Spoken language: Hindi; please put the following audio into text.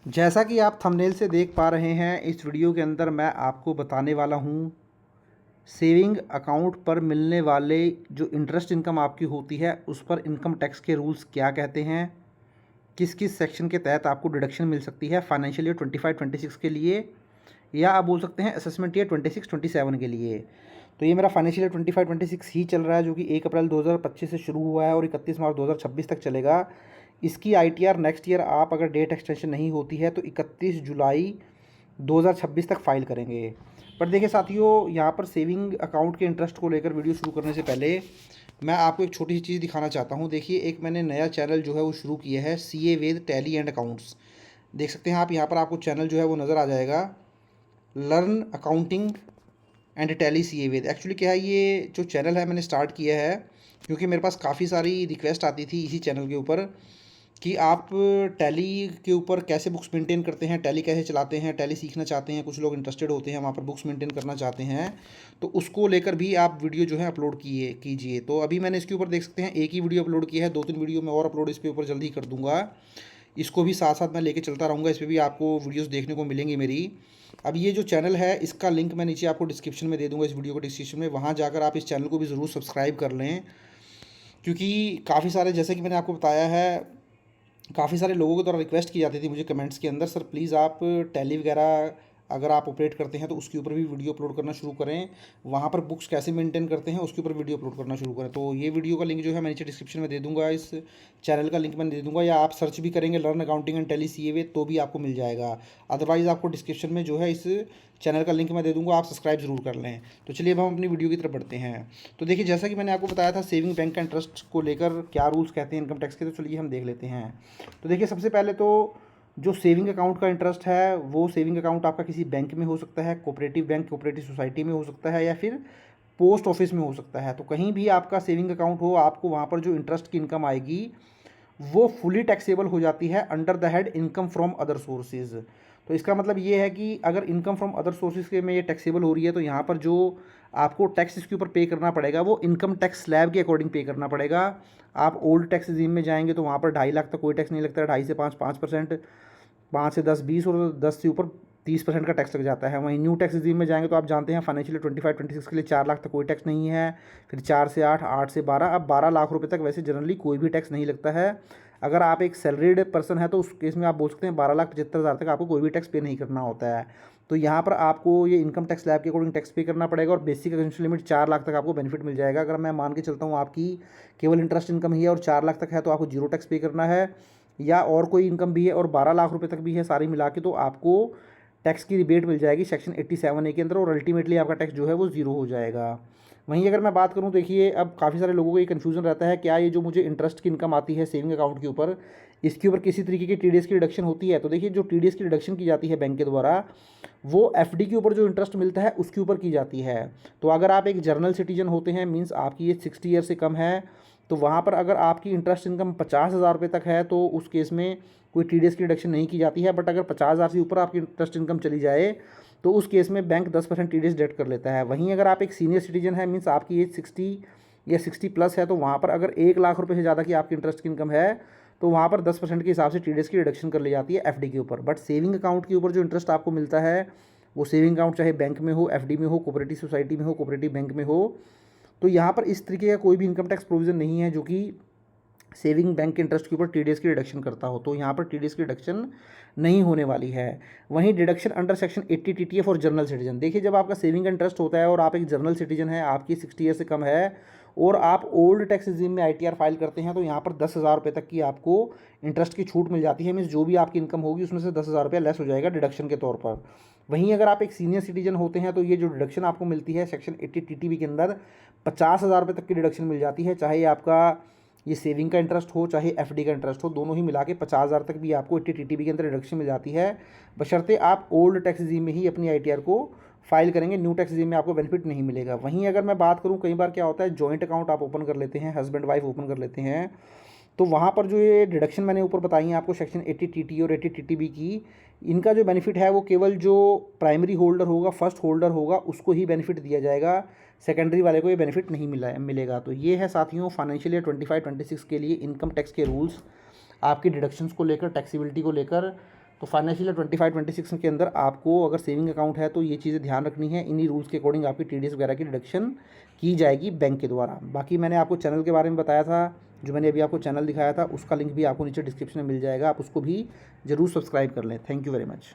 जैसा कि आप थंबनेल से देख पा रहे हैं, इस वीडियो के अंदर मैं आपको बताने वाला हूँ सेविंग अकाउंट पर मिलने वाले जो इंटरेस्ट इनकम आपकी होती है उस पर इनकम टैक्स के रूल्स क्या कहते हैं, किस किस सेक्शन के तहत आपको डिडक्शन मिल सकती है फाइनेंशियल ईयर 25-26 के लिए, या आप बोल सकते हैं असेसमेंट ईयर 26-27 के लिए। तो ये मेरा फाइनेंशियल ईयर 25-26 ही चल रहा है, जो कि 1 अप्रैल 2025 से शुरू हुआ है और 31 मार्च 2026 तक चलेगा। इसकी आईटीआर नेक्स्ट ईयर आप अगर डेट एक्सटेंशन नहीं होती है तो 31 जुलाई 2026 तक फाइल करेंगे। पर देखिए साथियों, यहाँ पर सेविंग अकाउंट के इंटरेस्ट को लेकर वीडियो शुरू करने से पहले मैं आपको एक छोटी सी चीज़ दिखाना चाहता हूँ। देखिए, एक मैंने नया चैनल जो है वो शुरू किया है, CA with tally and accounts. देख सकते हैं आप, यहाँ पर आपको चैनल जो है वो नज़र आ जाएगा, learn accounting and tally CA with. Actually क्या है, ये जो चैनल है मैंने स्टार्ट किया है क्योंकि मेरे पास काफ़ी सारी रिक्वेस्ट आती थी इसी चैनल के ऊपर कि आप टैली के ऊपर कैसे बुक्स मेंटेन करते हैं, टैली कैसे चलाते हैं, टैली सीखना चाहते हैं, कुछ लोग इंटरेस्टेड होते हैं वहाँ पर बुक्स मेंटेन करना चाहते हैं, तो उसको लेकर भी आप वीडियो जो है अपलोड कीजिए। तो अभी मैंने इसके ऊपर देख सकते हैं एक ही वीडियो अपलोड किया है, 2-3 वीडियो मैं और अपलोड इसके ऊपर जल्दी कर दूंगा। इसको भी साथ साथ मैं लेके चलता रहूँगा, इस पर भी आपको वीडियोज़ देखने को मिलेंगी मेरी। अब ये जो चैनल है इसका लिंक मैं नीचे आपको डिस्क्रिप्शन में दे दूँगा, इस वीडियो को डिस्क्रिप्शन में, वहाँ जाकर आप इस चैनल को भी ज़रूर सब्सक्राइब कर लें। क्योंकि काफ़ी सारे, जैसे कि मैंने आपको बताया है, काफ़ी सारे लोगों के द्वारा रिक्वेस्ट की जाती थी मुझे कमेंट्स के अंदर, सर प्लीज़ आप टैली वगैरह अगर आप ऑपरेट करते हैं तो उसके ऊपर भी वीडियो अपलोड करना शुरू करें, वहाँ पर बुक्स कैसे मेंटेन करते हैं उसके ऊपर वीडियो अपलोड करना शुरू करें। तो ये वीडियो का लिंक जो है मैं नीचे डिस्क्रिप्शन में दे दूँगा, इस चैनल का लिंक मैंने दे दूँगा, या आप सर्च भी करेंगे learn accounting and tally CA तो भी आपको मिल जाएगा। अदरवाइज़ आपको डिस्क्रिप्शन में जो है इस चैनल का लिंक मैं दे दूँगा, आप सब्सक्राइब जरूर कर लें। तो चलिए अब हम अपनी वीडियो की तरफ बढ़ते हैं। तो देखिए, जैसा कि मैंने आपको बताया था सेविंग बैंक का इंटरेस्ट को लेकर क्या रूल्स कहते हैं इनकम टैक्स के, तो चलिए हम देख लेते हैं। तो देखिए, सबसे पहले तो जो सेविंग अकाउंट का इंटरेस्ट है वो सेविंग अकाउंट आपका किसी बैंक में हो सकता है, कोऑपरेटिव बैंक, कोऑपरेटिव सोसाइटी में हो सकता है, या फिर पोस्ट ऑफिस में हो सकता है। तो कहीं भी आपका सेविंग अकाउंट हो, आपको वहाँ पर जो इंटरेस्ट की इनकम आएगी वो फुली टैक्सेबल हो जाती है under the head income from other sources. तो इसका मतलब ये है कि अगर इनकम फ्रॉम अदर सोर्सेज के में ये टैक्सेबल हो रही है तो यहाँ पर जो आपको टैक्स इसके ऊपर पे करना पड़ेगा वो इनकम टैक्स स्लैब के अकॉर्डिंग पे करना पड़ेगा। आप ओल्ड टैक्स रिजीम में जाएंगे तो वहाँ पर 2.5 लाख तक कोई टैक्स नहीं लगता है, 2.5 से 5% 5 से 10 20 और 10 से ऊपर 30% का टैक्स लग जाता है। वहीं न्यू टैक्स रिजीम में जाएंगे तो आप जानते हैं फाइनेंशियल 25-26 के लिए 4 लाख तक कोई टैक्स नहीं है, फिर 4 से 8, 8 से 12, अब 12 लाख रुपए तक वैसे जनरली कोई भी टैक्स नहीं लगता है। अगर आप एक सैलरीड पर्सन है तो उस केस में आप बोल सकते हैं 12,75,000 तक आपको कोई भी टैक्स पे नहीं करना होता है। तो यहाँ पर आपको ये इनकम टैक्स स्लैब के अकॉर्डिंग टैक्स पे करना पड़ेगा, और बेसिक एग्जेम्पशन लिमिट 4 लाख तक आपको बेनिफिट मिल जाएगा। अगर मैं मान के चलता हूँ आपकी केवल इंटरेस्ट इनकम ही है और 4 लाख तक है तो आपको जीरो टैक्स पे करना है, या और कोई इनकम भी है और 12 लाख रुपए तक भी है सारी मिला के, तो आपको टैक्स की रिबेट मिल जाएगी सेक्शन 87A के अंदर, और अल्टीमेटली आपका टैक्स जो है वो जीरो हो जाएगा। वहीं अगर मैं बात करूं, देखिए अब काफ़ी सारे लोगों को ये कन्फ्यूजन रहता है, क्या ये जो मुझे इंटरेस्ट की इनकम आती है सेविंग अकाउंट के ऊपर, इसके ऊपर किसी तरीके की टीडीएस की रिडक्शन होती है? तो देखिए, जो टीडीएस की रिडक्शन की जाती है बैंक के द्वारा वो एफडी के ऊपर जो इंटरेस्ट मिलता है उसके ऊपर की जाती है। तो अगर आप एक जर्नल सिटीजन होते हैं, मीन्स आपकी एज 60 ईयर से कम है, तो वहाँ पर अगर आपकी इंटरेस्ट इनकम 50,000 रुपये तक है तो उस केस में कोई टीडीएस की रिडक्शन नहीं की जाती है। बट अगर 50,000 से ऊपर आपकी इंटरेस्ट इनकम चली जाए तो उस केस में बैंक 10% टीडीएस डेट कर लेता है। वहीं अगर आप एक सीनियर सिटीजन है, मीन्स आपकी एज 60 या 60+ है, तो वहाँ पर अगर 1 लाख रुपये से ज़्यादा की आपकी इंटरेस्ट की इनकम है तो वहाँ पर 10% के हिसाब से टीडीएस की रिडक्शन कर ली जाती है एफडी के ऊपर। बट सेविंग अकाउंट के ऊपर जो इंटरेस्ट आपको मिलता है वो सेविंग अकाउंट चाहे बैंक में हो, एफडी में हो, कोऑपरेटिव सोसाइटी में हो, कोऑपरेटिव बैंक में हो, तो यहाँ पर इस तरीके का कोई भी इनकम टैक्स प्रोविजन नहीं है जो कि सेविंग बैंक के इंटरेस्ट के ऊपर टीडीएस की रिडक्शन करता हो। तो यहाँ पर टीडीएस की रिडक्शन नहीं होने वाली है। वहीं डिडक्शन अंडर सेक्शन 80 टीटीएफ और जनरल सिटीजन, देखिए जब आपका सेविंग का इंटरेस्ट होता है और आप एक जनरल सिटीजन है, आपकी 60 ईयर से कम है और आप ओल्ड टैक्स रिजीम में आईटीआर फाइल करते हैं, तो यहाँ पर 10,000 रुपये तक की आपको इंटरेस्ट की छूट मिल जाती है। मीन्स जो भी आपकी इनकम होगी उसमें से 10,000 रुपये लेस हो जाएगा डिडक्शन के तौर पर। वहीं अगर आप एक सीनियर सिटीजन होते हैं तो ये जो डिडक्शन आपको मिलती है सेक्शन 80 टीटीबी के अंदर 50,000 रुपये तक की डिडक्शन मिल जाती है, चाहे आपका ये सेविंग का इंटरेस्ट हो चाहे एफडी का इंटरेस्ट हो, दोनों ही मिला के 50,000 तक भी आपको 80 टीटीबी के अंदर रिडक्शन मिल जाती है, बशर्ते आप ओल्ड टैक्स रिजीम में ही अपनी आईटीआर को फाइल करेंगे। न्यू टैक्स रिजीम में आपको बेनिफिट नहीं मिलेगा। वहीं अगर मैं बात करूं, कई बार क्या होता है जॉइंट अकाउंट आप ओपन कर लेते हैं, हस्बैंड वाइफ ओपन कर लेते हैं, तो वहाँ पर जो ये डिडक्शन मैंने ऊपर बताई है आपको सेक्शन 80 टीटी और 80 टीटीबी की, इनका जो बेनिफिट है वो केवल जो प्राइमरी होल्डर होगा, फर्स्ट होल्डर होगा, उसको ही बेनिफिट दिया जाएगा, सेकेंडरी वाले को ये बेनिफिट नहीं मिलेगा। तो ये है साथियों फाइनेंशियल ईयर 25-26 के लिए इनकम टैक्स के रूल्स, आपकी डिडक्शंस को लेकर, टैक्सीबिलिटी को लेकर। तो फाइनेंशियल 25-26 के अंदर आपको अगर सेविंग अकाउंट है तो ये चीज़ें ध्यान रखनी है। इन्हीं रूल्स के अकॉर्डिंग आपकी TDS वगैरह की डिडक्शन की जाएगी बैंक के द्वारा। बाकी मैंने आपको चैनल के बारे में बताया था, जो मैंने अभी आपको चैनल दिखाया था उसका लिंक भी आपको नीचे डिस्क्रिप्शन में मिल जाएगा, आप उसको भी ज़रूर सब्सक्राइब कर लें। Thank you very much.